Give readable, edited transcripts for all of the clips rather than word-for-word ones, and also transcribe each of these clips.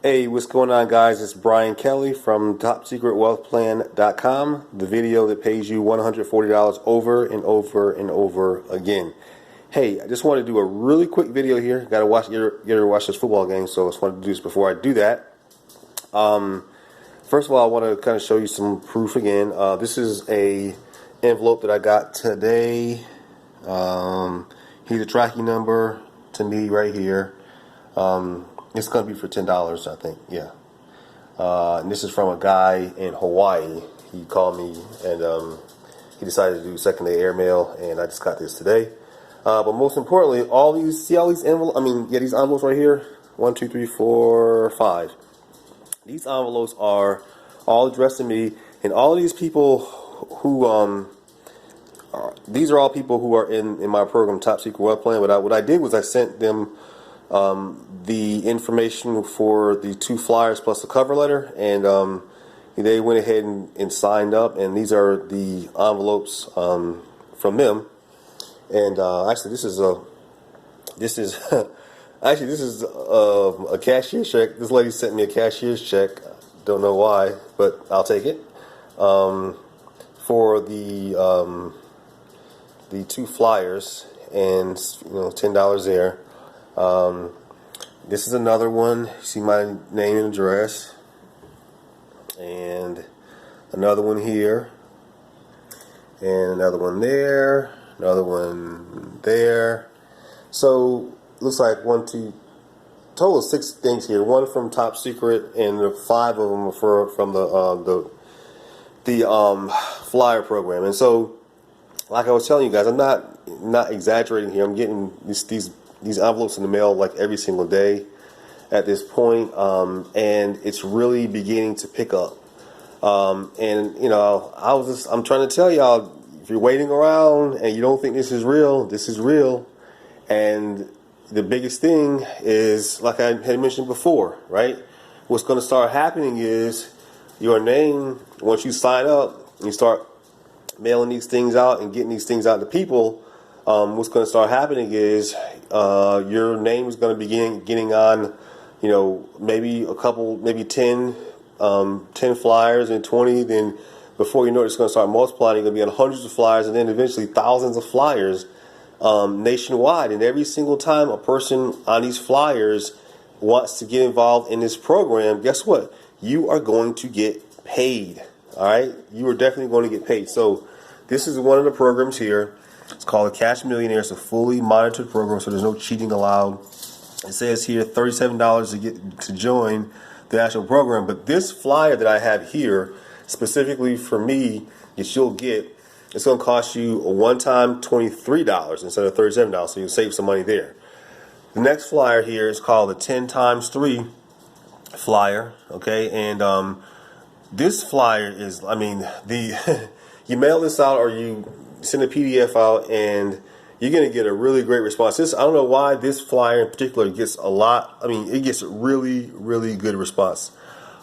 Hey, what's going on, guys? It's Brian Kelly from TopSecretWealthPlan.com, the video that pays you $140 over and over and over again. Hey, I just want to do a really quick video here. Got to get to watch this football game, so I just wanted to do this before I do that. First of all, I want to kind of show you some proof again. This is a envelope that I got today. Here's a tracking number to me right here. It's going to be for $10, I think. Yeah. And this is from a guy in Hawaii. He called me and he decided to do second-day airmail, and I just got this today. But most importantly, see all these envelopes? These envelopes right here. 1, 2, 3, 4, 5. These envelopes are all addressed to me, and all of these people who these are all people who are in my program, Top Secret Wealth Plan. What I did was I sent them the information for the 2 flyers plus the cover letter, and they went ahead and signed up, and these are the envelopes from them. And actually this is a cashier's check. This lady sent me a cashier's check. Don't know why, but I'll take it, for the 2 flyers, and $10 there. This is another one. See my name and address, and another one here, and another one there, another one there. So looks like total of 6 things here. 1 from Top Secret, and 5 of them are from the flyer program. And so, like I was telling you guys, I'm not exaggerating here. I'm getting these envelopes in the mail like every single day at this point, and it's really beginning to pick up. And I'm trying to tell y'all, if you're waiting around and you don't think this is real, this is real. And the biggest thing is, like I had mentioned before, right? What's going to start happening is your name, once you sign up and you start mailing these things out and getting these things out to people, what's going to start happening is your name is going to begin getting on, maybe 10 flyers and 20. Then before you know it, it's going to start multiplying. You're going to be on hundreds of flyers, and then eventually thousands of flyers nationwide. And every single time a person on these flyers wants to get involved in this program, guess what? You are going to get paid. All right? You are definitely going to get paid. So this is one of the programs here. It's called the Cash Millionaire. It's a fully monitored program, so there's no cheating allowed. It says here $37 to join the actual program. But this flyer that I have here, specifically for me, that you'll get, it's going to cost you a one-time $23 instead of $37, so you'll save some money there. The next flyer here is called the 10 times 3 flyer. Okay, and this flyer is, you mail this out or you send a PDF out, and you're going to get a really great response. I don't know why this flyer in particular gets a lot. It gets a really, really good response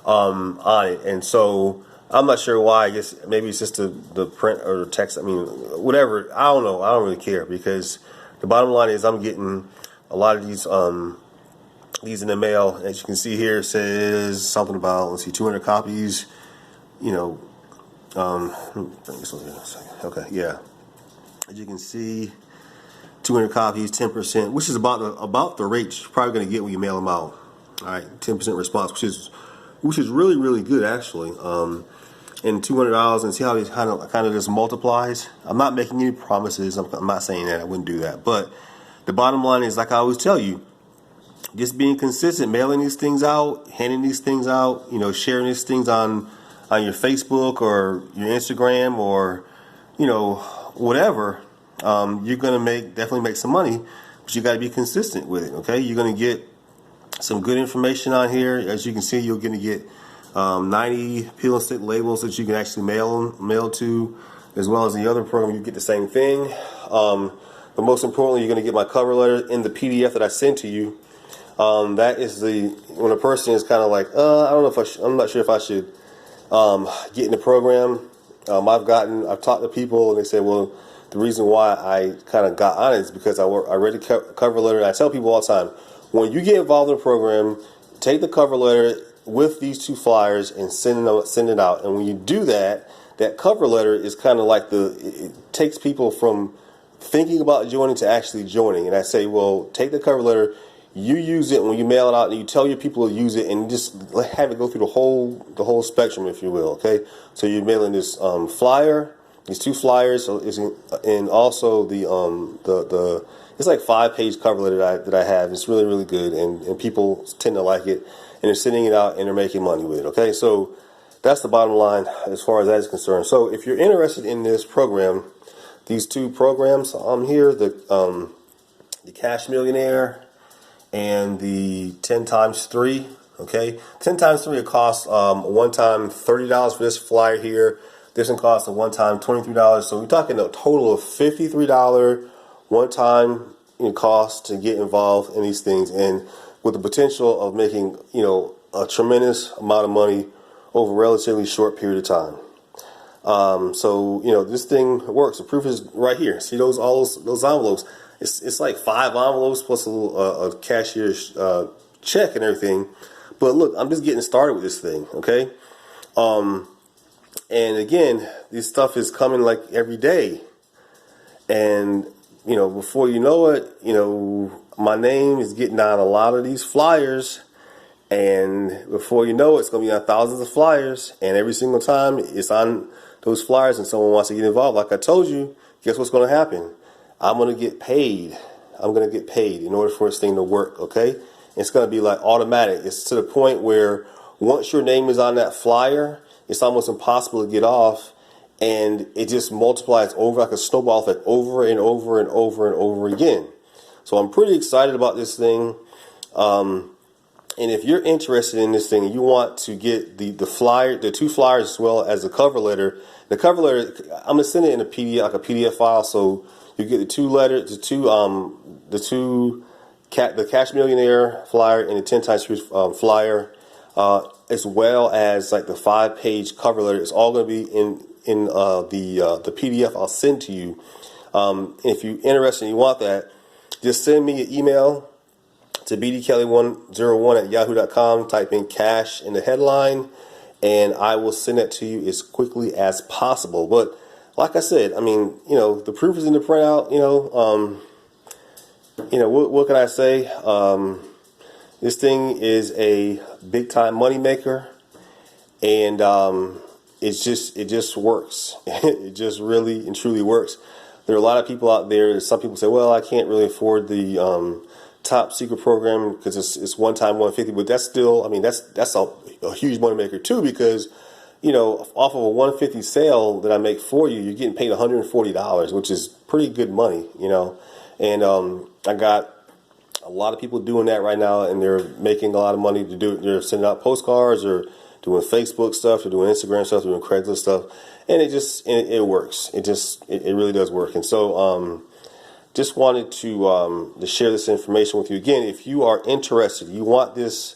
on it. And so I'm not sure why. I guess maybe it's just the print or the text. Whatever. I don't know. I don't really care, because the bottom line is I'm getting a lot of these in the mail. As you can see here, it says something about, 200 copies. Let me bring this over here a second. Okay, yeah. As you can see, 200 copies, 10%, which is about the rate you're probably going to get when you mail them out. All right, 10% response, which is really, really good, actually. And $200, and see how it kind of just multiplies. I'm not making any promises. I'm not saying that I wouldn't do that, but the bottom line is, like I always tell you, just being consistent, mailing these things out, handing these things out, sharing these things on your Facebook or your Instagram or whatever, you're gonna definitely make some money, but you got to be consistent with it. Okay, you're gonna get some good information on here. As you can see, you're gonna get 90 peel and stick labels that you can actually mail to, as well as the other program. You get the same thing, but most importantly, you're gonna get my cover letter in the PDF that I send to you. That is when a person is kind of like, I don't know if I'm not sure if I should get in the program. I've talked to people, and they say, well, the reason why I kind of got on it is because I read the cover letter, and I tell people all the time, when you get involved in a program, take the cover letter with these 2 flyers and send it out. And when you do that, that cover letter is kind of like it takes people from thinking about joining to actually joining. And I say, well, take the cover letter, you use it when you mail it out, and you tell your people to use it, and just have it go through the whole spectrum, if you will. Okay, so you're mailing this flyer, these 2 flyers, and also the it's like 5-page cover letter that I have. It's really, really good, and people tend to like it, and they're sending it out and they're making money with it. Okay, so that's the bottom line as far as that is concerned. So if you're interested in this program, these 2 programs here, the Cash Millionaire and the 10 times 3, okay? 10 times 3, it costs one time $30 for this flyer here. This one costs a one time $23. So we're talking a total of $53 one time cost to get involved in these things, and with the potential of making a tremendous amount of money over a relatively short period of time. So this thing works. The proof is right here. See all those envelopes. It's like 5 envelopes plus a little a cashier's check and everything. But look, I'm just getting started with this thing, okay? And again, this stuff is coming like every day. And before you know it, my name is getting on a lot of these flyers. And before you know it, it's going to be on thousands of flyers. And every single time it's on those flyers and someone wants to get involved, like I told you, guess what's going to happen? I'm going to get paid. I'm going to get paid in order for this thing to work, okay? It's going to be like automatic. It's to the point where once your name is on that flyer, it's almost impossible to get off. And it just multiplies over like a snowball effect, over and over and over and over again. So I'm pretty excited about this thing. And if you're interested in this thing and you want to get the flyer, the 2 flyers as well as the cover letter, I'm gonna send it in a PDF, like a PDF file, so you get the 2 letters, the Cash Millionaire flyer and the 10 times 3 flyer, as well as like the 5-page cover letter. It's all gonna be in the PDF I'll send to you. If you're interested and you want that, just send me an email to bdkelly101@yahoo.com. Type in cash in the headline, and I will send that to you as quickly as possible. But like I said, I mean, the proof is in the printout. What can I say? This thing is a big time money maker, and it just works. It just really and truly works. There are a lot of people out there. Some people say, well, I can't really afford the top secret program because it's one time $150, but that's still, that's a huge money maker too, because off of a $150 sale that I make for you, you're getting paid $140, which is pretty good money, and I got a lot of people doing that right now, and they're making a lot of money to do it. They're sending out postcards or doing Facebook stuff, they're doing Instagram stuff, they're doing Craigslist stuff, and it works. It really does work. And so just wanted to share this information with you. Again, if you are interested, you want this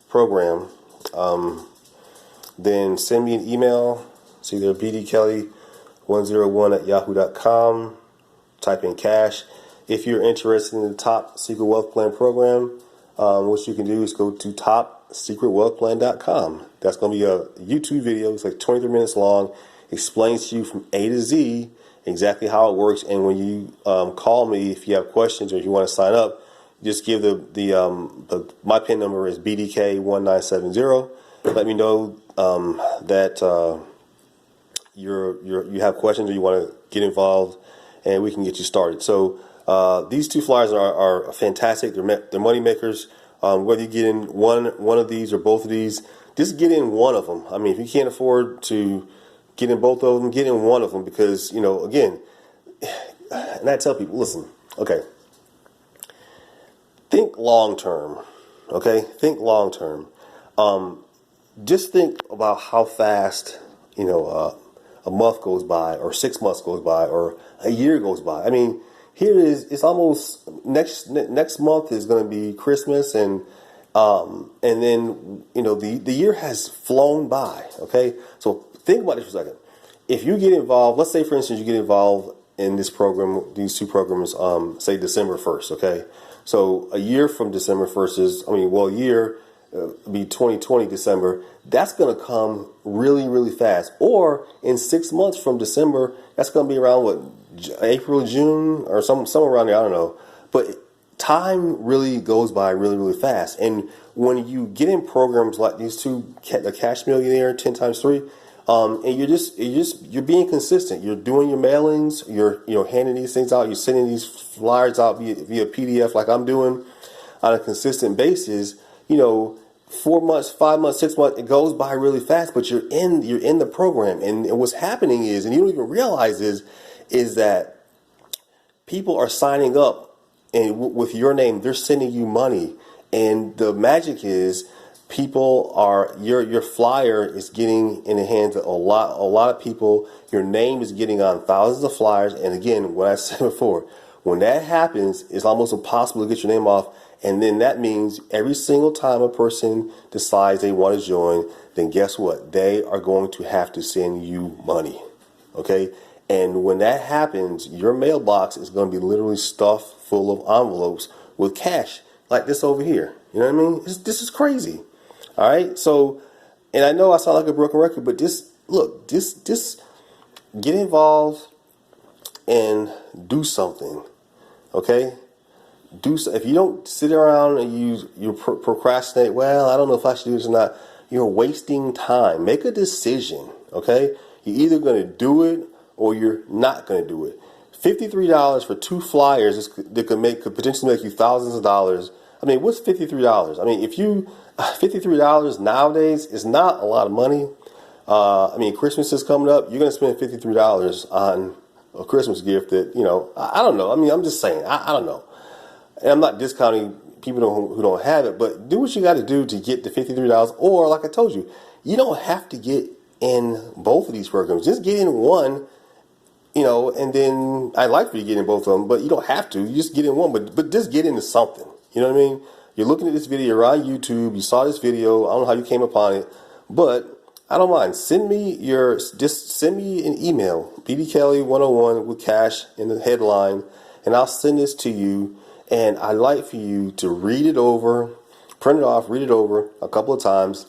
program, then send me an email. It's either bdkelly101@yahoo.com. Type in cash. If you're interested in the Top Secret Wealth Plan program, what you can do is go to topsecretwealthplan.com. That's going to be a YouTube video. It's like 23 minutes long. Explains to you from A to Z exactly how it works. And when you call me, if you have questions or if you want to sign up, just give my PIN number is BDK1970. Let me know that you have questions or you want to get involved, and we can get you started. So these 2 flyers are fantastic. They're money makers. Whether you get in one of these or both of these, just get in one of them. I mean, if you can't afford to get in both of them, get in one of them, because again, and I tell people, listen, okay, think long term. Okay, think long term. Just think about how fast a month goes by, or 6 months goes by, or a year goes by. I mean, here it is. It's almost next month is going to be Christmas, and then the year has flown by. Okay, so think about this for a second. If you get involved, let's say for instance you get involved in this program, these 2 programs, say December 1st. Okay, So a year from December 1st is, a year be 2020 December. That's going to come really, really fast. Or in 6 months from December, that's going to be around April, June, or somewhere around there. I don't know. But time really goes by really, really fast. And when you get in programs like these two, the Cash Millionaire, 10 times 3, and you're being consistent. You're doing your mailings. You're handing these things out. You're sending these flyers out via PDF, like I'm doing, on a consistent basis. 4 months, 5 months, 6 months, it goes by really fast. But you're in the program, and what's happening is, and you don't even realize is that people are signing up, and with your name, they're sending you money. And the magic is, your flyer is getting in the hands of a lot of people. Your name is getting on thousands of flyers. And again, what I said before, when that happens, it's almost impossible to get your name off. And then that means every single time a person decides they want to join, then guess what? They are going to have to send you money. Okay? And when that happens, your mailbox is going to be literally stuffed full of envelopes with cash, like this over here. You know what I mean? This is crazy. All right, so, and I know I sound like a broken record, but just get involved and do something, okay? If you don't sit around and you procrastinate, well, I don't know if I should do this or not, you're wasting time. Make a decision, okay? You're either going to do it or you're not going to do it. $53 for 2 flyers that could potentially make you thousands of dollars. What's $53? $53 nowadays is not a lot of money. Christmas is coming up. You're going to spend $53 on a Christmas gift that, I don't know. I'm just saying, I don't know. And I'm not discounting people who don't have it, but do what you got to do to get the $53. Or, like I told you, you don't have to get in both of these programs. Just get in one, and then I'd like for you to get in both of them, but you don't have to. You just get in one, but just get into something. You know what I mean? You're looking at this video, you're on YouTube, you saw this video, I don't know how you came upon it, but I don't mind. Send me an email, bdkelly101 with cash in the headline, and I'll send this to you. And I'd like for you to read it over, print it off, read it over a couple of times,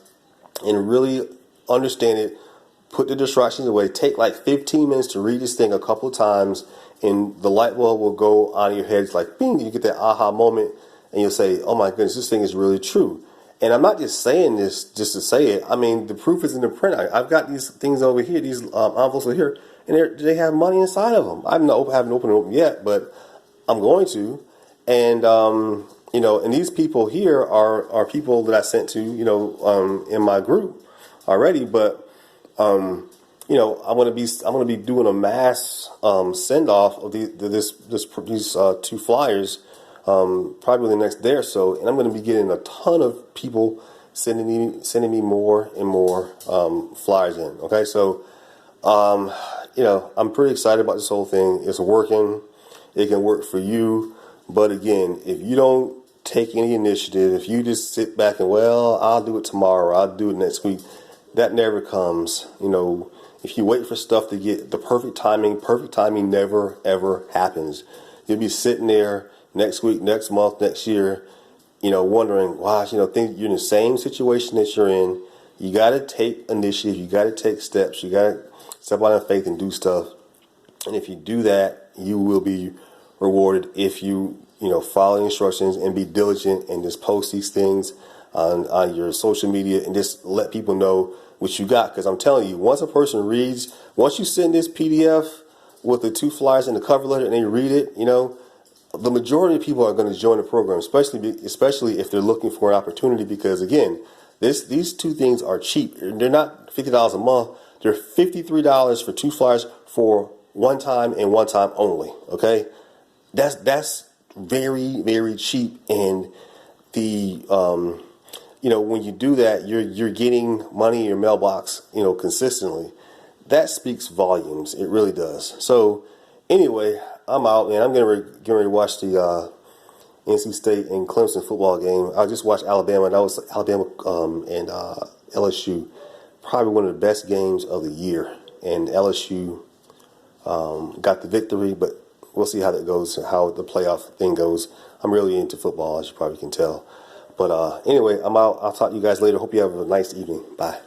and really understand it. Put the distractions away. Take like 15 minutes to read this thing a couple of times, and the light bulb will go on in your head. It's like, bing, you get that aha moment. And you'll say, oh my goodness, this thing is really true. And I'm not just saying this just to say it. The proof is in the print. I've got these things over here, these envelopes over here, and they have money inside of them. I haven't opened them yet, but I'm going to. And, and these people here are people that I sent to, in my group already. But, I'm going to be doing a mass send off of these 2 flyers. Probably the next day or so, and I'm going to be getting a ton of people sending me more and more flyers in. Okay, so I'm pretty excited about this whole thing. It's working. It can work for you, but again, if you don't take any initiative, if you just sit back and, well, I'll do it tomorrow, I'll do it next week, that never comes. If you wait for stuff to get the perfect timing never ever happens. You'll be sitting there next week, next month, next year, wondering, gosh, you're in the same situation that you're in. You got to take initiative. You got to take steps. You got to step out in faith and do stuff. And if you do that, you will be rewarded if you follow the instructions and be diligent and just post these things on your social media and just let people know what you got. Because I'm telling you, once you send this PDF with the 2 flyers and the cover letter and they read it, the majority of people are going to join the program, especially if they're looking for an opportunity. Because again, these 2 things are cheap. They're not $50 a month. They're $53 for 2 flyers for one time and one time only. Okay, that's very, very cheap. And when you do that, you're getting money in your mailbox, consistently. That speaks volumes. It really does. So anyway, I'm out, man. I'm getting ready to watch the NC State and Clemson football game. I just watched Alabama. That was Alabama and LSU. Probably one of the best games of the year. And LSU got the victory, but we'll see how that goes, how the playoff thing goes. I'm really into football, as you probably can tell. But anyway, I'm out. I'll talk to you guys later. Hope you have a nice evening. Bye.